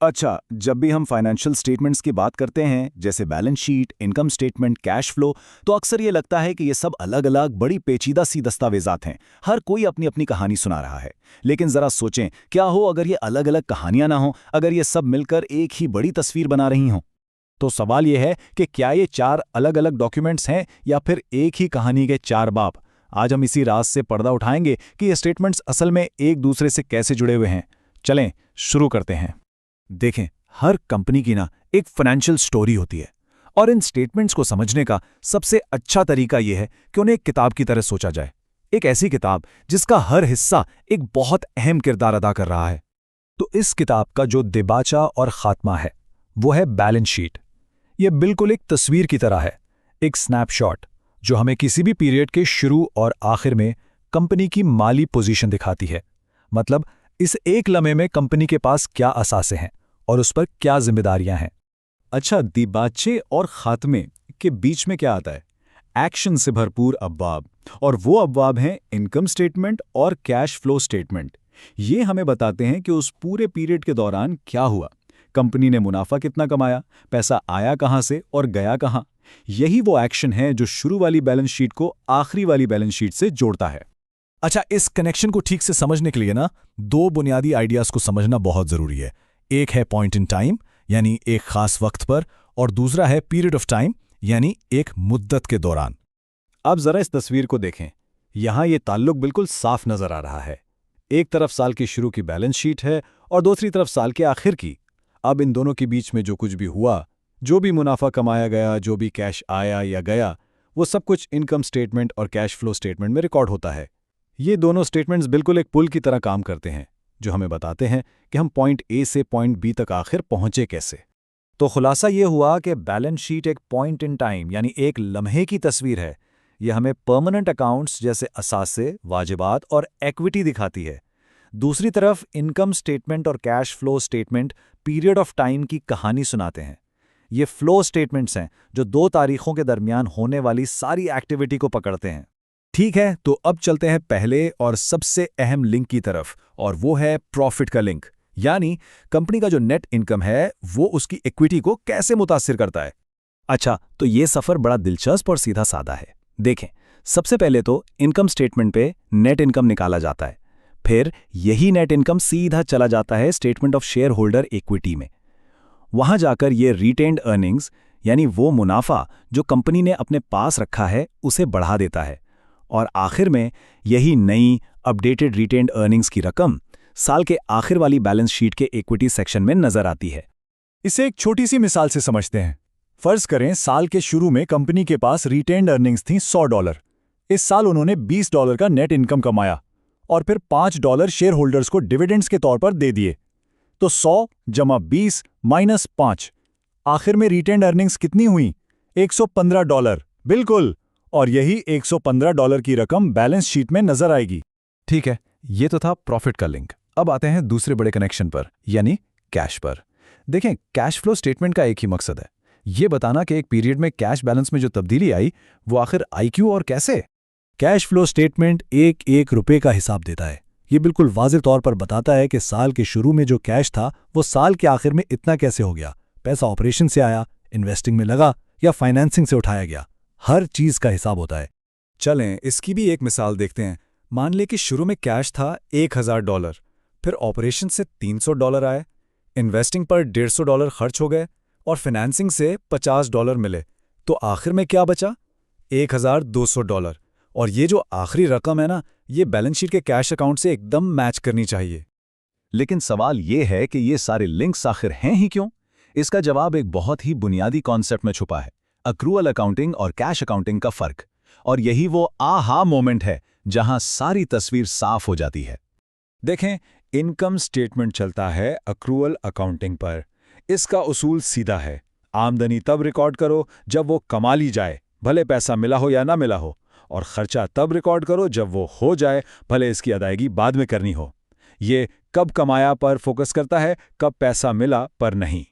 अच्छा, जब भी हम फाइनेंशियल स्टेटमेंट्स की बात करते हैं, जैसे balance sheet, income statement, cash flow, तो अक्सर ये लगता है कि ये सब अलग-अलग बड़ी पेचीदा सी दस्तावेजात हैं। हर कोई अपनी-अपनी कहानी सुना रहा है। लेकिन जरा सोचें, क्या हो अगर ये अलग-अलग कहानियां ना हों, अगर ये सब मिलकर एक ही बड़ी तस्वीर बना रही हों? तो सवाल ये है कि क्या ये चार अलग-अलग डॉक्यूमेंट्स हैं या फिर एक ही कहानी के चार बाप? आज हम इसी राज से पर्दा उठाएंगे कि ये स्टेटमेंट्स असल में एक दूसरे से कैसे जुड़े हुए हैं। चलें, शुरू करते हैं। देखें, हर कंपनी की ना एक फाइनेंशियल स्टोरी होती है और इन स्टेटमेंट्स को समझने का सबसे अच्छा तरीका यह है कि उन्हें एक किताब की तरह सोचा जाए। एक ऐसी किताब जिसका हर हिस्सा एक बहुत अहम किरदार अदा कर रहा है। तो इस किताब का जो दिबाचा और खात्मा है वो है बैलेंस शीट। यह बिल्कुल एक तस्वीर की तरह है, एक स्नैपशॉट जो हमें किसी भी पीरियड के शुरू और आखिर में कंपनी की माली पोजीशन दिखाती है। मतलब इस एक लम्हे में कंपनी के पास क्या असासे हैं और उस पर क्या जिम्मेदारियां हैं। अच्छा, दिबाचे और खात्मे के बीच में क्या आता है? एक्शन से भरपूर अब्वाब, और वो अब्वाब हैं इनकम स्टेटमेंट और कैश फ्लो स्टेटमेंट। ये हमें बताते हैं कि उस पूरे पीरियड के दौरान क्या हुआ, कंपनी ने मुनाफा कितना कमाया, पैसा आया कहां से और गया कहां। यही वो एक्शन है जो शुरू वाली बैलेंस शीट को आखिरी वाली बैलेंस शीट से जोड़ता है। अच्छा, इस कनेक्शन को ठीक से समझने के लिए ना दो बुनियादी आइडियाज को समझना बहुत जरूरी है। एक है पॉइंट इन टाइम, यानी एक खास वक्त पर, और दूसरा है पीरियड ऑफ टाइम, यानी एक मुद्दत के दौरान। अब जरा इस तस्वीर को देखें। यहां ये ताल्लुक बिल्कुल साफ नजर आ रहा है। एक तरफ साल के शुरू की बैलेंस शीट है और दूसरी तरफ साल के आखिर की। अब इन दोनों के बीच में जो कुछ भी हुआ, जो भी मुनाफा कमाया गया, जो भी कैश आया या गया, वो सब कुछ इनकम स्टेटमेंट और कैश फ्लो स्टेटमेंट में रिकॉर्ड होता है। ये दोनों स्टेटमेंट्स बिल्कुल एक पुल की तरह काम करते हैं, जो हमें बताते हैं कि हम पॉइंट ए से पॉइंट बी तक आखिर पहुंचे कैसे। तो खुलासा ये हुआ कि बैलेंस शीट एक पॉइंट इन टाइम यानी एक लम्हे की तस्वीर है। यह हमें परमानेंट अकाउंट्स जैसे असासे, वाजिबात और इक्विटी दिखाती है। दूसरी तरफ इनकम स्टेटमेंट और cash flow statement period of time की कहानी सुनाते हैं। ये फ्लो स्टेटमेंट्स हैं जो दो तारीखों के दरमियान होने वाली सारी एक्टिविटी को पकड़ते हैं। ठीक है, तो अब चलते हैं पहले और सबसे अहम लिंक की तरफ, और वो है प्रॉफिट का लिंक। यानी कंपनी का जो नेट इनकम है वो उसकी इक्विटी को कैसे मुतासिर करता है। अच्छा, तो ये सफर बड़ा दिलचस्प और सीधा साधा है। देखें, सबसे पहले तो इनकम स्टेटमेंट पे नेट इनकम निकाला जाता है। फिर यही नेट इनकम सीधा चला जाता है statement of share holder equity में। वहां जाकर ये रिटेन्ड अर्निंग्स यानी वो मुनाफा जो कंपनी ने अपने पास रखा है उसे बढ़ा देता है, और आखिर में यही नई अपडेटेड रिटेन्ड अर्निंग्स की रकम साल के आखिर वाली बैलेंस शीट के इक्विटी सेक्शन में नजर आती है। इसे एक छोटी सी मिसाल से समझते हैं। फर्ज करें साल के शुरू में कंपनी के पास रिटेन्ड अर्निंग्स थी $100। इस साल उन्होंने $20 का नेट इनकम कमाया और फिर $5 शेयर होल्डर्स को डिविडेंड्स के तौर पर दे दिए। तो 100 जमा 20 माइनस 5, आखिर में रिटेन्ड अर्निंग्स कितनी हुई? $115। बिल्कुल, और यही $115 की रकम बैलेंस शीट में नजर आएगी। ठीक है, ये तो था प्रॉफिट का लिंक। अब आते हैं दूसरे बड़े कनेक्शन पर, यानी कैश पर। देखें, कैश फ्लो स्टेटमेंट का एक ही मकसद है, ये बताना कि एक पीरियड में कैश बैलेंस में जो तब्दीली आई वो आखिर आई क्यों और कैसे। कैश फ्लो स्टेटमेंट एक एक रुपए का हिसाब देता है। ये बिल्कुल वाज़ेह तौर पर बताता है कि साल के शुरू में जो कैश था वो साल के आखिर में इतना कैसे हो गया। पैसा ऑपरेशन से आया, इन्वेस्टिंग में लगा या फाइनेंसिंग से उठाया गया, हर चीज का हिसाब होता है। चलें, इसकी भी एक मिसाल देखते हैं। मान लें कि शुरू में कैश था $1000, फिर ऑपरेशन से $300 आए, इन्वेस्टिंग पर $150 खर्च हो गए और फाइनेंसिंग से $50 मिले। तो आखिर में क्या बचा? $1200। और ये जो आखिरी रकम है ना, ये बैलेंस शीट के कैश अकाउंट से एकदम मैच करनी चाहिए। लेकिन सवाल ये है कि ये सारे लिंक्स आखिर हैं ही क्यों? इसका जवाब एक बहुत ही बुनियादी कॉन्सेप्ट में छुपा है, अक्रूअल अकाउंटिंग और कैश अकाउंटिंग का फर्क। और यही वो आहा मोमेंट है जहां सारी तस्वीर साफ हो जाती है। देखें, इनकम स्टेटमेंट चलता है अक्रूअल अकाउंटिंग पर। इसका उसूल सीधा है, आमदनी तब रिकॉर्ड करो जब वो कमा ली जाए, भले पैसा मिला हो या ना मिला हो, और खर्चा तब रिकॉर्ड करो जब वो हो जाए, भले इसकी अदायगी बाद में करनी हो। ये कब कमाया पर फोकस करता है, कब पैसा मिला पर नहीं।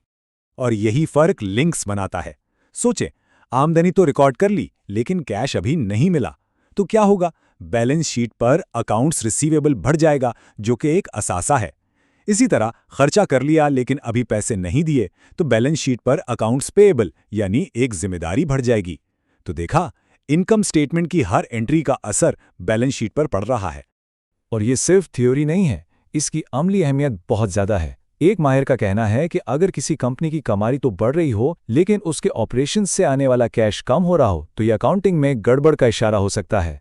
और यही फर्क लिंक्स बनाता है। सोचें, आमदनी तो रिकॉर्ड कर ली लेकिन कैश अभी नहीं मिला, तो क्या होगा? बैलेंस शीट पर अकाउंट्स रिसीवेबल बढ़ जाएगा, जो कि एक असासा है। इसी तरह खर्चा कर लिया लेकिन अभी पैसे नहीं दिए तो बैलेंस शीट पर अकाउंट्स पेएबल यानी एक जिम्मेदारी बढ़ जाएगी। तो देखा, इनकम स्टेटमेंट की हर एंट्री का असर बैलेंस शीट पर पड़ रहा है। और ये सिर्फ थ्योरी नहीं है, इसकी अमली अहमियत बहुत ज़्यादा है। एक माहिर का कहना है कि अगर किसी कंपनी की कमाई तो बढ़ रही हो लेकिन उसके ऑपरेशन से आने वाला कैश कम हो रहा हो तो ये अकाउंटिंग में गड़बड़ का इशारा हो सकता है।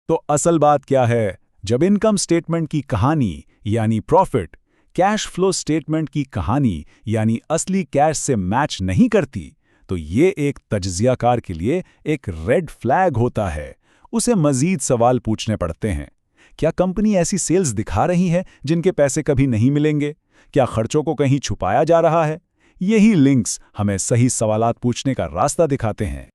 तो असल बात क्या है? जब इनकम स्टेटमेंट की कहानी यानी प्रॉफिट कैश फ्लो स्टेटमेंट की कहानी यानी असली कैश से मैच नहीं करती, तो ये एक तज्जियाकार के लिए एक रेड फ्लैग होता है। उसे मजीद सवाल पूछने पड़ते हैं। क्या कंपनी ऐसी सेल्स दिखा रही है जिनके पैसे कभी नहीं मिलेंगे? क्या खर्चों को कहीं छुपाया जा रहा है? यही लिंक्स हमें सही सवालात पूछने का रास्ता दिखाते हैं।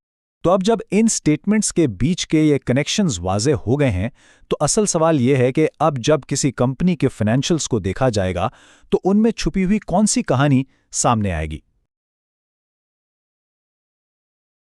तो अब जब इन स्टेटमेंट्स के बीच के ये कनेक्शंस वाज़े हो गए हैं, तो असल सवाल ये है कि अब जब किसी कंपनी के फाइनेंशियल्स को देखा जाएगा तो उनमें छुपी हुई कौन सी कहानी सामने आएगी।